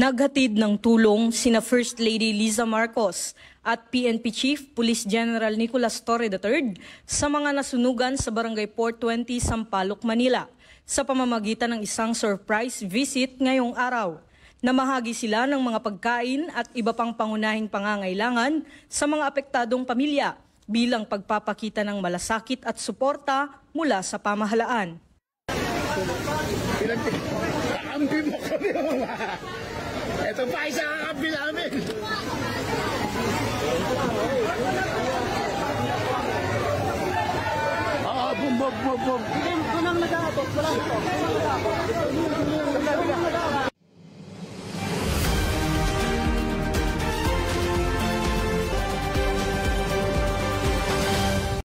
Naghatid ng tulong sina First Lady Liza Marcos at PNP Chief Police General Nicolas Torre III sa mga nasunugan sa Barangay 420, Sampaloc, Manila sa pamamagitan ng isang surprise visit ngayong araw. Namahagi sila ng mga pagkain at iba pang pangunahing pangangailangan sa mga apektadong pamilya bilang pagpapakita ng malasakit at suporta mula sa pamahalaan. Ambi mo kami mga. Ito pa isa kakambi namin. Bum. Kunang nag-aabot. Walang ito.